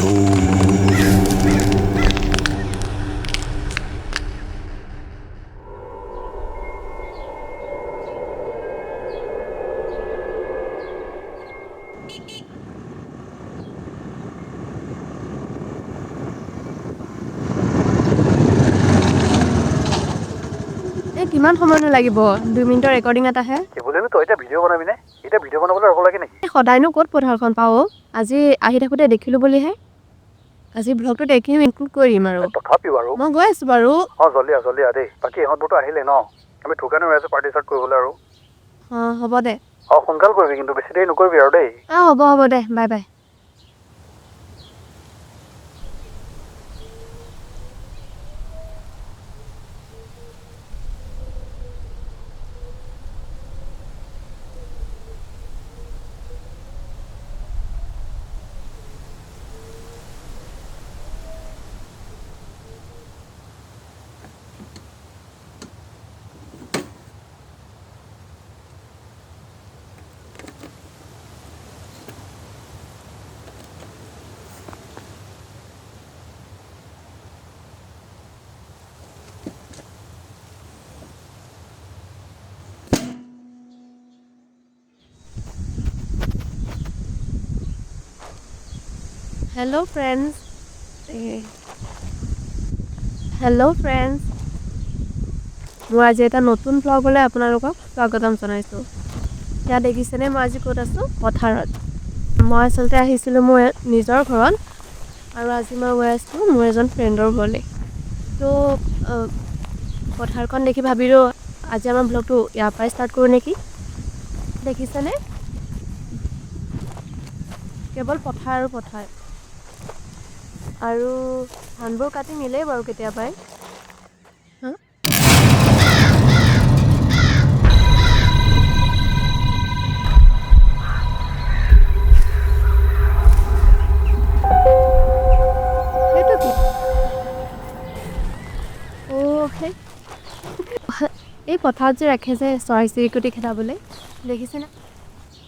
কিমান সময় লাগিব 2 মিনিটৰ ৰেকৰ্ডিং এটাহে কেবলেনো তই এটা ভিডিঅ' বনাবি নে এটা ভিডিঅ' বনাবলৈ ৰ'ব লাগে নেকি সদায়নো ক'ত পথাৰখন পাও আজি আহি থাকোতে দেখিলো বুলিহে আজি ব্লগটো দেখিম ইনক্লুড কৰিম আৰু তথাপিও আৰু মই গৈ আছো বাৰু জল্দি দেই বাকী ইহঁতবোৰতো আহিলে ন আমি ঠুকানে ৰাইজে পাৰ্টি ষ্টাৰ্ট কৰিবলৈ আৰু হ'ব দে সোনকাল কৰিবি কিন্তু বেছি দেৰি নকৰিবি আৰু দেই হ'ব দে বাই বাই Hello friends. মই আজি এটা নতুন ব্লগলৈ আপোনালোকক স্বাগতম জনাইছোঁ এতিয়া দেখিছেনে মই আজি ক'ত আছোঁ পথাৰত মই আচলতে আহিছিলোঁ মোৰ নিজৰ ঘৰত আৰু আজি মই গৈ আছোঁ মোৰ এজন ফ্ৰেণ্ডৰ ঘৰলৈ তো পথাৰখন দেখি ভাবিলোঁ আজি আমাৰ ব্লগটো ইয়াৰ পৰাই ষ্টাৰ্ট কৰোঁ নেকি দেখিছেনে কেৱল পথাৰ আৰু পথাৰ আৰু ধানবোৰ কাটি নিলেই বাৰু কেতিয়াবাই সেইটো কি এই পথাৰত যে ৰাখে যে চৰাই চিৰিকটি খেদাবলৈ দেখিছেনে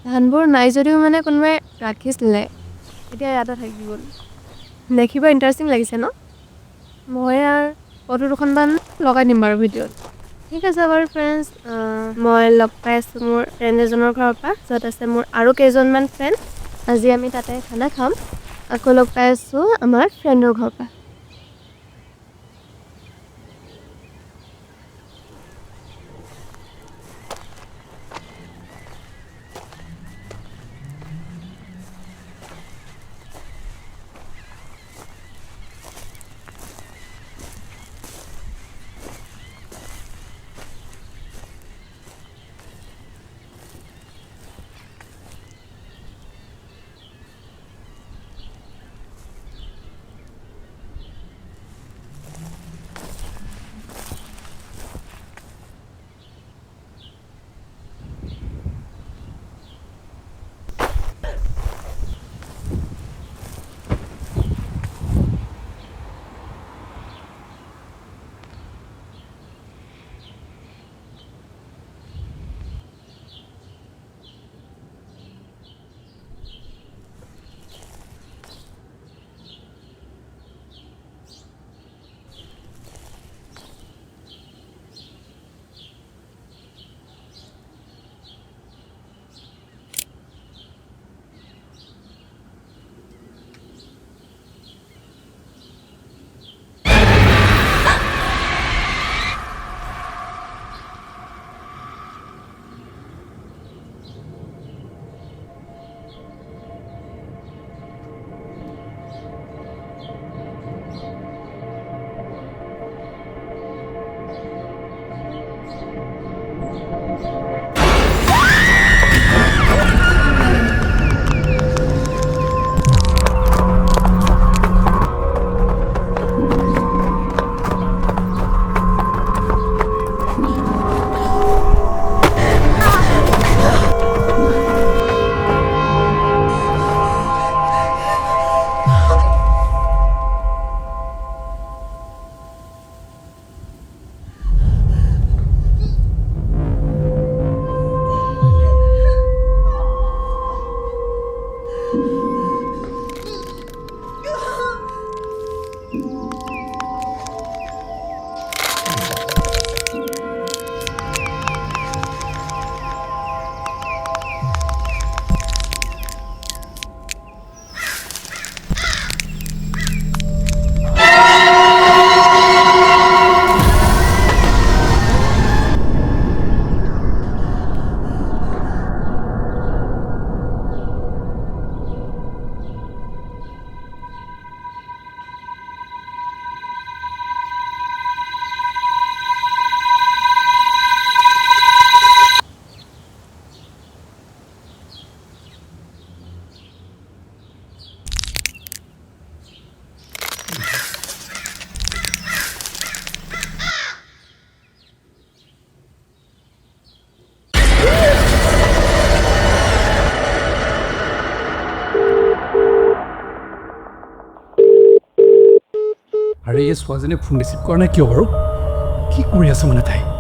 ধানবোৰ নাই যদিও মানে কোনোবাই ৰাখিছিলে এতিয়া ইয়াতে থাকি গ'ল দেখিব ইণ্টাৰেষ্টিং লাগিছে ন মই আৰু ফটো দুখনমান লগাই দিম বাৰু ভিডিঅ'ত ঠিক আছে বাৰু ফ্ৰেণ্ডছ মই লগ পাই আছোঁ মোৰ ফ্ৰেণ্ড এজনৰ ঘৰৰ পৰা য'ত আছে মোৰ আৰু কেইজনমান ফ্ৰেণ্ড আজি আমি তাতে খানা খাম আকৌ লগ পাই আছোঁ আমাৰ ফ্ৰেণ্ডৰ ঘৰৰ পৰা আৰে এই ছোৱালীজনীয়ে ফোন ৰিচিভ কৰা নাই কিয় বাৰু কি কৰি আছে মানে তাই